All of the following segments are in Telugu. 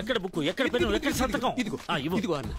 ఎక్కడ బుక్, ఎక్కడ పెన్ను, ఎక్కడ సంతకం? ఇదిగో అన్న.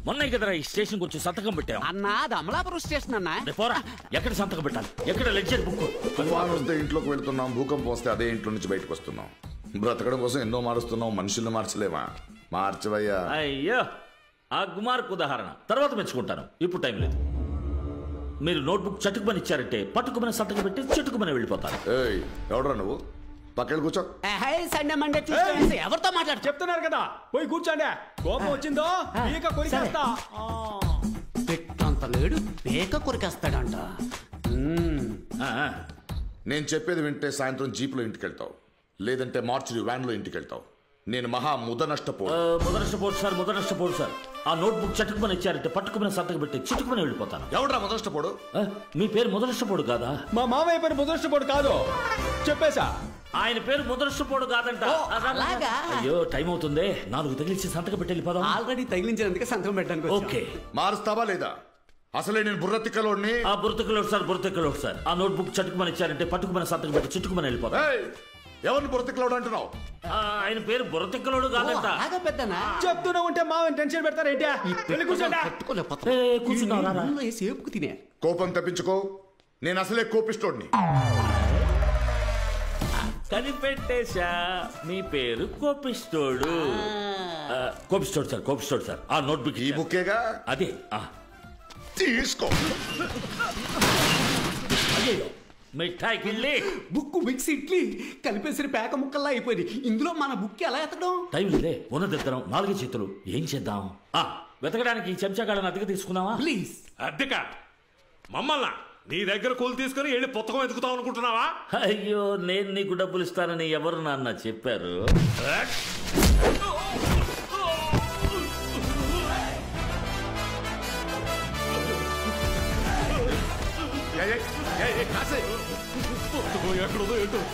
మొన్న కదరా ఈ స్టేషన్ వచ్చి సంతకం పెట్టావు అన్నా. అది అమలాపురం స్టేషన్ అన్నా. పోరా, ఎక్కడ సంతకం పెట్టాలి? ఎక్కడ లెడ్జర్ బుక్? తుఫాను వస్తే ఇంట్లోకి వెళ్తున్నాం, భూకంపం వస్తే అదే ఇంట్లో నుంచి బయటకు వస్తున్నాం. బ్రతకడం కోసం ఎన్నో మారుస్తున్నాం, మనుషుల్ని మార్చలేమా? మార్చవయ్యా. అయ్యో, ఆ గుమార్కు ఉదాహరణ తర్వాత మెచ్చుకుంటాను, ఇప్పుడు టైం లేదు. మీరు నోట్బుక్ చటుకుమని ఇచ్చారంటే పట్టుకుమని సంతకం పెట్టి చటుకుమని వెళ్ళిపోతారు. ఎవడరా నువ్వు? పక్కన కూర్చో. సండే మండే ఎవరితో మాట్లాడు? చెప్తున్నారు కదా, పోయి కూర్చోండి. కోపం వచ్చిందో పీక కొరికేస్తా. పెట్టంత లేడు, పీక కొరికేస్తాడంట. నేను చెప్పేది వింటే సాయంత్రం జీప్లో ఇంటికి వెళ్తావు, లేదంటే మార్చి వ్యాన్లో ఇంటికి వెళ్తావు. నేను మహా ముదనష్టపోడు సార్. ఆ నోట్బుక్ చటుకుమని ఇచ్చారంటే పట్టుకుమని సంతకం పెట్టి చిటుకుమని వెళ్ళిపోతాను. ఎవడరా ముదనష్టపోడు? మీ పేరు ముదనష్టపోడు కాదా? మా మామయ్య పేరు ముదనష్టపోడు కాదు, చెప్పేశా. ఆయన పేరు ముదనష్టపోడు కాదంట. అయ్యో, టైం అవుతుంది. 4 తగిలించి సంతకం పెట్టి వెళ్ళిపోదాం. ఆల్రెడీ తగిలించినందుకే సంతకం పెట్టడానికి. ఓకే, మారుస్తావా లేదా? అసలే నేను బుర్రతిక్కలోని. ఆ బుర్రతిక్కలోడు సార్. ఆ నోట్బుక్ చటుకుమని ఇచ్చారంటే పట్టుకుమని సంతకం పెట్టి చిటుకుమని వెళ్ళిపోతాం. ఎవరిని బుర్రతిక్కలోడు అంటున్నావు? ఆయన పేరు బుర్రతిక్కలోడు కాదంట. చెప్తూనే ఉంటే మామని టెన్షన్ పెడతారేంటి? సేపుకు తినే. కోపం తప్పించుకో, నేను అసలే కోపిస్తోడిని. కనిపెట్టేశా, మీ పేరు కోపిస్తోడు. కోపిస్తోడు సార్. ఆ నోట్బుక్ ఈ బుక్కేగా? అదే. తీసుకో. అయ్యో, మిఠాయి కిళ్ళి బుక్ మిక్స్ ఇడ్లీ కలిపేసిన పేక ముక్కల్లా అయిపోయింది. ఇందులో మన బుక్ ఎలా ఎత్తడం? టైం లేదే, ఉన్నదిద్దరం 4 చేతులు. ఏం చేద్దాం? వెతకడానికి ఈ చెంచాగాళ్ళని అద్దెకు తీసుకున్నావా? ప్లీజ్. అద్దెక మమ్మల్ని నీ దగ్గర కూలి తీసుకుని వెళ్ళి పుస్తకం ఎత్తుకుతావు అనుకుంటున్నావా? అయ్యో, నేను నీకు డబ్బులు ఇస్తానని ఎవరు నాన్న చెప్పారు?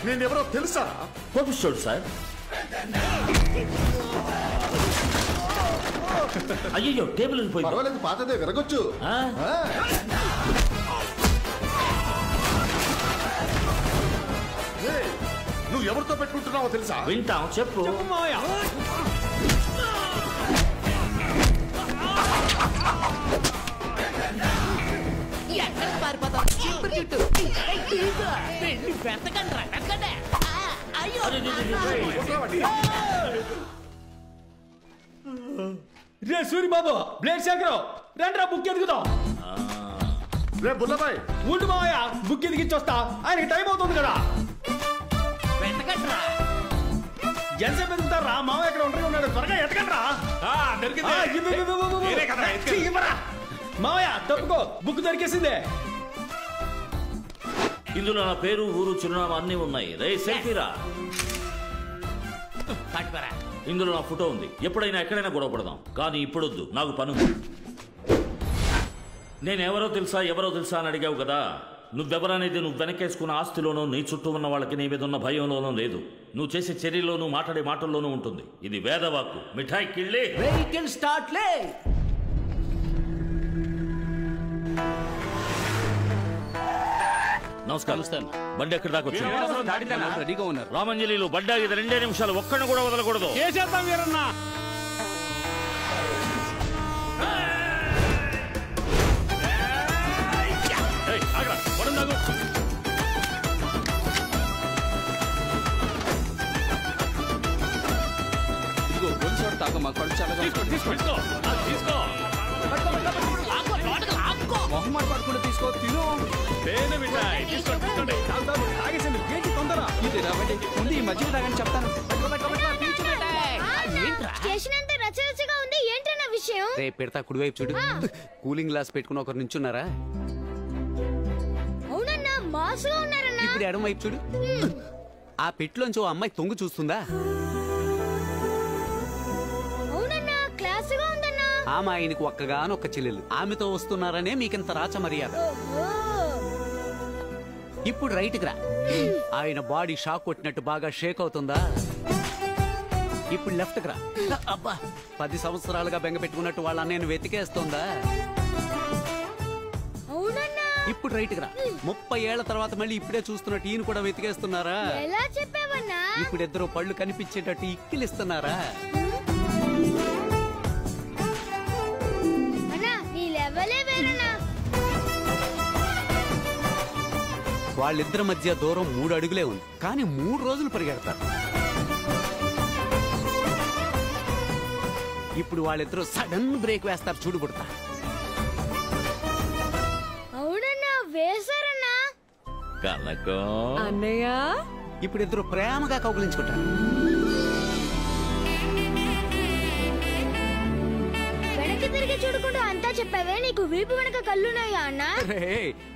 నేనెవరో తెలుసా? కోపిస్తోడు సార్. అయ్యో, టేబుల్ పర్వాలేదు, పాతదే, విరగొచ్చు. నువ్వు ఎవరితో పెట్టుకుంటున్నావో తెలుసా? వింటాం, చెప్పు. రే సూరిబాబు, బ్లేడ్ శేఖరం, రండి రా బుక్ ఎదుగుదాం. రే బుల్లబాయ్, ఉండు మావయ్య, బుక్ ఎదిగిచ్చొస్తా. ఆయనకి టైం అవుతుంది కదా. ఎంతసేపు ఎదుగుతారా? మావయ్య ఇక్కడ ఒంటరిగా ఉన్నాడు, త్వరగా ఎతకండ్రా. మావయ్య తప్పుకో, బుక్ దొరికేసిందే. ఇందులో నా పేరు, ఊరు, చిరునామా అన్నీ ఉన్నాయి. రే సెల్ఫీరా. ఇందులో నా ఫోటో ఉంది. ఎప్పుడైనా ఎక్కడైనా గొడవ పడదాం, కానీ ఇప్పుడొద్దు, నాకు పను. నేనెవరో తెలుసా అని అడిగావు కదా. నువ్వెవరనేది నువ్వు వెనకేసుకున్న ఆస్తిలోనూ, నీ చుట్టూ ఉన్న వాళ్ళకి నీ మీద ఉన్న భయంలోనూ లేదు. నువ్వు చేసే చర్యల్లోనూ, మాట్లాడే మాటల్లోనూ ఉంటుంది. ఇది వేదవాక్కు. మిఠాయి కిళ్ళి. వెహికల్ స్టార్ట్ లే. నమస్కారం. బండి ఎక్కడి దాకా వచ్చింది? రెడీగా ఉన్నారు. రామంజలిలో బండి ఆగితే 2 నిమిషాలు, ఒక్కడిని కూడా వదలకూడదు. చేసేద్దాం వీరన్నా. ఇదిగో గొలుసు తాగమ్మా, కళ్ళు చాలా తీసుకో. మొహమాట పడకుండా తీసుకో, తిను. ముందు ఈ మధ్య తాగని చెప్తాను. రేపు పెడతా, కుడివైపు చూడు. కూలింగ్ గ్లాస్ పెట్టుకుని ఒకరు నుంచున్నారా? ఇప్పుడు ఎడం వైపు చూడు. ఆ పెట్టులోంచి ఓ అమ్మాయి తొంగు చూస్తుందా? ఆమె ఆయనకు ఒక్కగానొక్క చెల్లెలు. ఆమెతో వస్తున్నారనే మీకింత రాచ మర్యాద. ఇప్పుడు రైట్ రా. ఆయన బాడీ షాక్ కొట్టినట్టు బాగా షేక్ అవుతుందా? ఇప్పుడు లెఫ్ట్ రా. అబ్బా, 10 సంవత్సరాలుగా బెంగ పెట్టుకున్నట్టు వాళ్ళ అన్నయ్యను వెతికేస్తోందా? ఇప్పుడు రైట్ రా. 30 ఏళ్ల తర్వాత మళ్ళీ ఇప్పుడే చూస్తున్నట్టు ఈయన కూడా వెతికేస్తున్నారా? ఎలా చెప్పావన్నా? ఇప్పుడు ఇద్దరు పళ్ళు కనిపించేటట్టు ఇక్కిలిస్తున్నారా? అన్నా నీ లెవెలే వేరన్నా. వాళ్ళిద్దరి మధ్య దూరం 3 అడుగులే ఉంది, కానీ 3 రోజులు పరిగెడతారు. ఇప్పుడు వాళ్ళిద్దరూ సడన్ బ్రేక్ వేస్తారు, చూడు పుడతా. అవునన్నా వేశారన్నా. కనకం అన్నయ్య ఇప్పుడు ఇద్దరు ప్రేమగా కౌగులించుకుంటారు. వెనక్కి తిరిగి చూడకుండా అంతా చెప్పావే, నీకు వీపు వెనక కళ్ళున్నాయా అన్నా?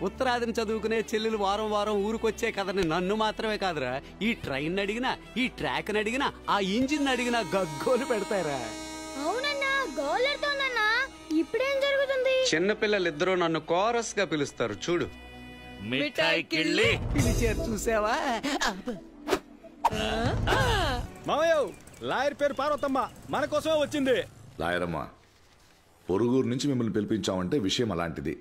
ఉత్తరాదిని చదువుకునే చెల్లెలు వారం వారం ఊరుకొచ్చే కథని నన్ను మాత్రమే కాదురా, ఈ ట్రైన్ అడిగినా, ఈ ట్రాక్ అడిగినా, ఆ ఇంజిన్ అడిగినా గగ్గోలు పెడతారా. అవునన్నా గోలెడుతోందన్నా. ఇప్పుడేం జరుగుతుంది? చిన్నపిల్లలిద్దరూ నన్ను కోరస్ గా పిలుస్తారు, చూడు. మిఠాయి కిళ్ళి పిలిచారు, చూసావా? మామయ్య లాయర్ పేరు పార్వతమ్మ మన కోసమే వచ్చింది. లాయరమ్మా, పొరుగురు నుంచి మిమ్మల్ని పిలిపించామంటే విషయం అలాంటిది.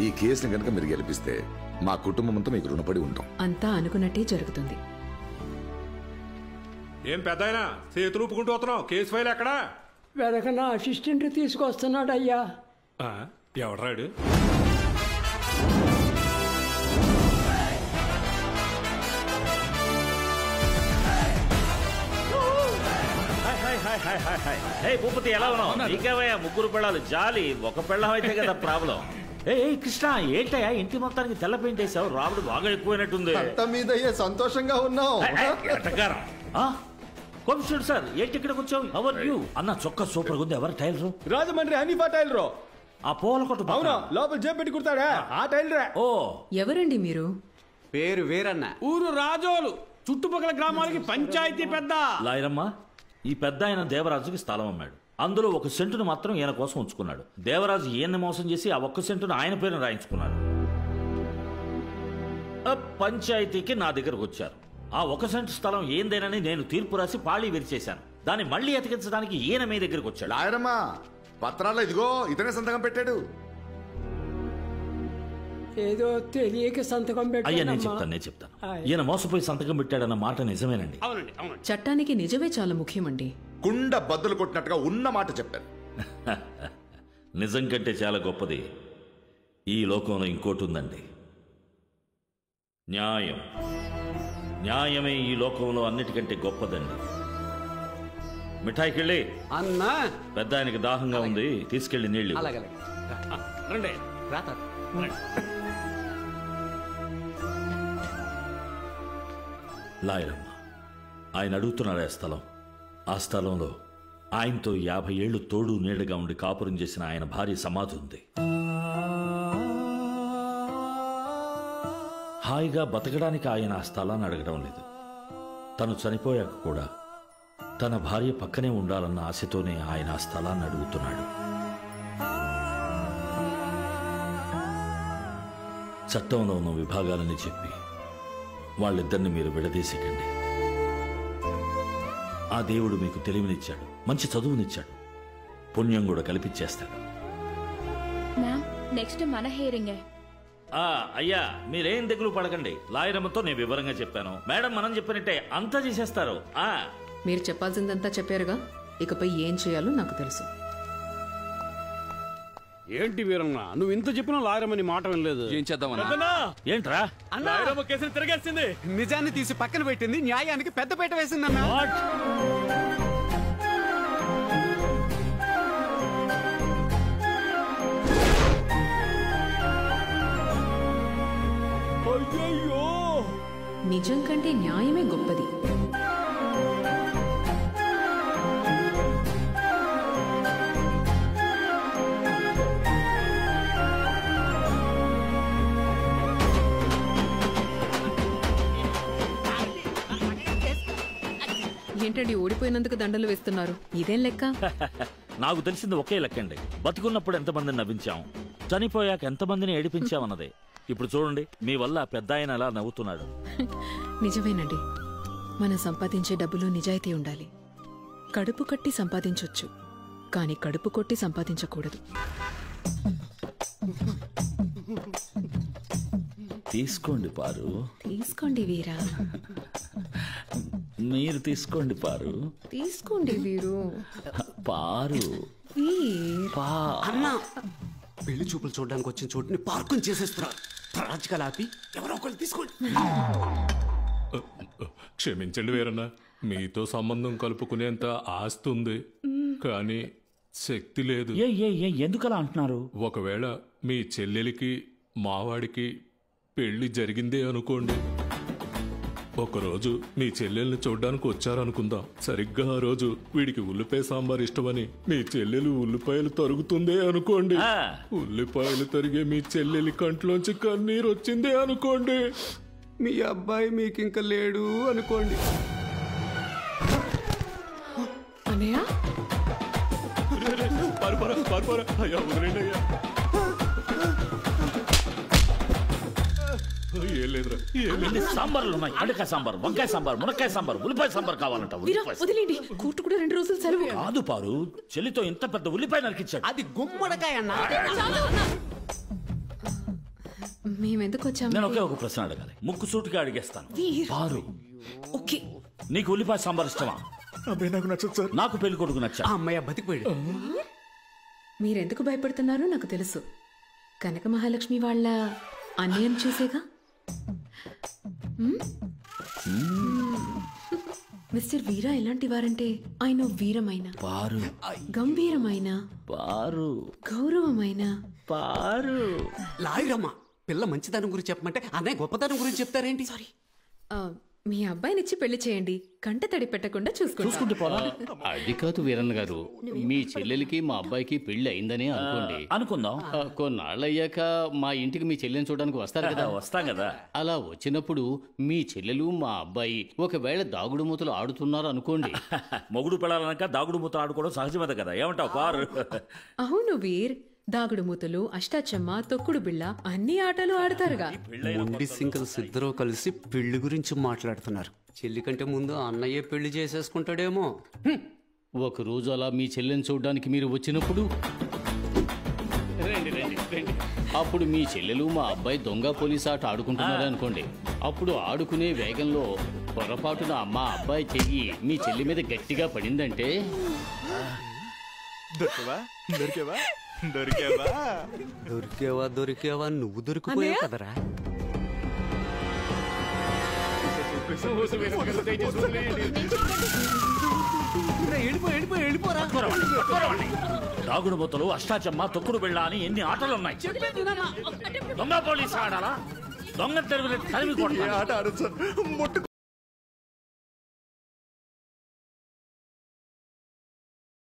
ఈ కేసుని కనుక మీరు గెలిపిస్తే మా కుటుంబం అంతా మీకు రుణపడి ఉంటాం. అంతా అనుకున్నట్టే జరుగుతుంది. ఏం పెద్దాయనా చేతులు ఊపుకుంటూ వస్తున్నావు? కేసు ఫైల్ ఎక్కడా? వెనకన అసిస్టెంట్ తీసుకొస్తున్నాడు అయ్యా. ఎవడ్రాడు? భూపతి ఎలా ఉన్నావు? నీకేవయ్యా 3 పిల్లలు జాలి, ఒక పిల్లం అయితే కదా ప్రాబ్లం. ఏ కృష్ణ ఏంటయ్యా ఇంటి మొత్తానికి తెల్ల పెయింట్ వేసావు? రాముడు బాగా ఎక్కువైనట్టుంది. మీద సంతోషంగా ఉన్నావు. కొంచెం సార్ ఏంటి ఇక్కడికి వచ్చావు? అవర్ యూ అన్న చొక్క సూపర్ ఉంది. ఎవరు టైలరు? రాజమండ్రి హనీఫా టైలరు. ఆ పూల కొట్టు. అవునా, లోపల జేబు పెట్టి కుడతాడా ఆ టైలరే. ఓ ఎవరండి మీరు? పేరు వీరన్న. ఊరు రాజోలు, చుట్టుపక్కల గ్రామాలకి పంచాయతీ పెద్ద. లాయరమ్మ, ఈ పెద్ద ఆయన దేవరాజుకి స్థలం అమ్మాడు. అందులో 1 సెంటును మాత్రం ఈయన కోసం ఉంచుకున్నాడు. దేవరాజు ఈయన్ని మోసం చేసి ఆ 1 సెంటును ఆయన పేరును రాయించుకున్నాడు. పంచాయతీకి నా దగ్గరకు వచ్చారు. ఆ 1 సెంటు స్థలం ఏందేనని నేను తీర్పు రాసి పాళీ విరిచేశాను. దాన్ని మళ్ళీ ఎతికించడానికి ఈయన మీ దగ్గరకు వచ్చాడు. లాయరమ్మా, పత్రాల్లో ఇదిగో ఇతనే సంతకం పెట్టాడు. ఏదో తెలియక సంతకం అయ్యా నేను పెట్టాను. చెప్తాను. ఈయన మోసపోయి సంతకం పెట్టాడన్న మాట నిజమేనండి. చట్టానికి నిజమే చాలా ముఖ్యమండి. కుండ బద్దలు కొట్టినట్టుగా ఉన్న మాట చెప్పారు. నిజం కంటే చాలా గొప్పది ఈ లోకంలో ఇంకోటి ఉందండి, న్యాయం. న్యాయమే ఈ లోకంలో అన్నిటికంటే గొప్పదండి. మిఠాయికెళ్ళి అన్నా, పెద్ద ఆయనకి దాహంగా ఉంది, తీసుకెళ్లి నీళ్ళు. అలాగే రండి, రాత. లాయరమ్మ, ఆయన అడుగుతున్నాడు ఆ స్థలం. ఆ స్థలంలో ఆయనతో 50 ఏళ్లు తోడు నీడగా ఉండి కాపురం చేసిన ఆయన భార్య సమాధి ఉంది. హాయిగా బతకడానికి ఆయన ఆ స్థలాన్ని అడగడం లేదు. తను చనిపోయాక కూడా తన భార్య పక్కనే ఉండాలన్న ఆశతోనే ఆయన ఆ స్థలాన్ని అడుగుతున్నాడు. చట్టంలో ఉన్న విభాగాలని చెప్పి వాళ్ళిద్దరిని మీరు విడదీసికండి. ఆ దేవుడు మీకు తెలివినిచ్చాడు, మంచి చదువునిచ్చాడు, పుణ్యం కూడా కల్పించేస్తాడు. నెక్స్ట్ మన హియరింగే. అయ్యా మీరేం దిగులు పడకండి. లాయరమ్మతో నేను వివరంగా చెప్పాను. మేడం మనం చెప్పినట్టే అంతా చేసేస్తారు. మీరు చెప్పాల్సిందంతా చెప్పారుగా, ఇకపై ఏం చేయాలో నాకు తెలుసు. ఏంటి వీరన్న, నువ్వు ఇంత చెప్పినా లాయరమ్మని మాట వినలేదు. ఏం చేద్దామన్నా? ఏంట్రా? లాయరమ్మ కేసుని తిరగేసింది. నిజాన్ని తీసి పక్కన పెట్టింది, న్యాయానికి పెద్దపీట వేసిందన్నా. అయ్యయ్యో, నిజం కంటే న్యాయమే గొప్పది. ఏంటండి ఓడిపోయినందుకు దండలు వేస్తున్నారు? ఇదేం లెక్క? నాకు తెలిసింది ఒకే లెక్కండి. బతుకున్నప్పుడు ఎంతమందిని నవ్వించాం, చనిపోయాక ఎంతమందిని ఏడిపించామన్నదే. ఇప్పుడు చూడండి, మీ వల్ల పెద్ద ఆయన అలా నవ్వుతున్నాడు. నిజమేనండి, మనం సంపాదించే డబ్బులో నిజాయితీ ఉండాలి. కడుపు కట్టి సంపాదించొచ్చు, కానీ కడుపు కొట్టి సంపాదించకూడదు. తీసుకోండి పారు, తీసుకోండి వీరా, మీరు తీసుకోండి పారు, తీసుకోండి వీరు. పారు వీర్ అన్నా పెళ్లి చూపులు చూడడానికి వచ్చిన చోటుని పార్కుని చేసేస్తున్నారు. రాజకీయాలు ఆపి ఎవరో ఒకళ్ళు తీసుకోండి. క్షమించండి వీరన్న, మీతో సంబంధం కలుపుకునేంత ఆస్తి ఉంది, కానీ శక్తి లేదు. ఎందుకలా అంటున్నారు? ఒకవేళ మీ చెల్లెలికి మావాడికి పెళ్లి జరిగిందే అనుకోండి, ఒకరోజు మీ చెల్లెల్ని చూడ్డానికి వచ్చారనుకుందాం. సరిగ్గా ఆ రోజు వీడికి ఉల్లిపాయ సాంబార్ ఇష్టమని మీ చెల్లెలు ఉల్లిపాయలు తరుగుతుందే అనుకోండి. ఉల్లిపాయలు తరిగే మీ చెల్లెలి కంట్లోంచి కన్నీరు వచ్చిందే అనుకోండి. మీ అబ్బాయి మీకు ఇంకా లేడు అనుకోండి. అన్నయ్య అయ్యా వదిలేండి అయ్యా. ఏం లేదురా, ఏం లేదు. సాంబార్లు ఉన్నాయి. అండకాయ సాంబార్, వంకాయ సాంబార్, మునక్కాయ సాంబార్, ఉల్లిపాయ సాంబార్ కావాలంట. వీరా వదిలేండి, కోర్టు కూడా 2 రోజులు సెలవు. కాదు పారు, చెల్లితో ఇంత పెద్ద ఉల్లిపాయ నరికిచ్చాడు. అది గుమ్మడికాయ అన్నా. మేమెందుకు వచ్చాము? నేను ఒకే ఒక ప్రశ్న అడగాలి, ముక్కు సూటిగా అడిగేస్తాను. వీర్ పారు, ఓకే. నీకు ఉల్లిపాయ సాంబార్ ఇష్టమా? అబ్బాయి నాకు నచ్చదు సార్. నాకు పెళ్లి కొడుకు నచ్చా. ఆ అమ్మాయి బతికిపోయాడు. మీరెందుకు భయపడుతున్నారో నాకు తెలుసు. కనక మహాలక్ష్మి వాళ్ళ అన్నయ్యను చూసేగా. మిస్టర్ వీరా ఎలాంటి వారంటే ఆయన వీరమైన, పారు గంభీరమైన, పారు గౌరవమైన, పారు లాయరమ్మా, పిల్ల మంచిదనం గురించి చెప్పమంటే అన్నయ్య గొప్పతనం గురించి చెప్తారేంటి? సారీ. మీ అబ్బాయినిచ్చి పెళ్లి చేయండి, కంట తడి పెట్టకుండా చూసుకుంటే పోలా. అది కాదు వీరన్న గారు, మీ చెల్లెలికి మా అబ్బాయికి పెళ్లి అయిందని అనుకోండి, అనుకుందాం. కొన్నాళ్ళు అయ్యాక మా ఇంటికి మీ చెల్లెని చూడడానికి వస్తారు కదా. వస్తాం కదా. అలా వచ్చినప్పుడు మీ చెల్లెలు మా అబ్బాయి ఒకవేళ దాగుడు మూతలు ఆడుతున్నారు అనుకోండి. మొగుడు పెళ్ళాలనక దాగుడు మూత ఆడుకోవడం సహజమే కదా. ఏమంటావు పారు? అవును వీర్, దాగుడు మూతలు, అష్టాచమ్మ, తొక్కుడు బిళ్ళ అన్ని ఆటలు ఆడతారుగా. ముండి సింకల్స్ ఇద్దరూ కలిసి పెళ్లి గురించి మాట్లాడుతున్నారు. చెల్లి కంటే ముందు అన్నయ్య పెళ్లి చేసేసుకుంటాడేమో. ఒక రోజు అలా మీ చెల్లెని చూడడానికి మీరు వచ్చినప్పుడు అప్పుడు మీ చెల్లెలు మా అబ్బాయి దొంగ పోలీస్ ఆట ఆడుకుంటున్నారు అనుకోండి. అప్పుడు ఆడుకునే వేగంలో పొరపాటున మా అబ్బాయి చెయ్యి మీ చెల్లి మీద గట్టిగా పడిందంటే దొరికేవా నువ్వు దొరికిపోయావు కదరా. వెళ్ళిపోరా. దాగుడు మూతలు, అష్టాచమ్మ, తొక్కుడు బిళ్ళ అని ఎన్ని ఆటలున్నాయి. దొంగ పోలీసు ఆడాలా? దొంగ తెరువులు తరిమి కొట్టాలి.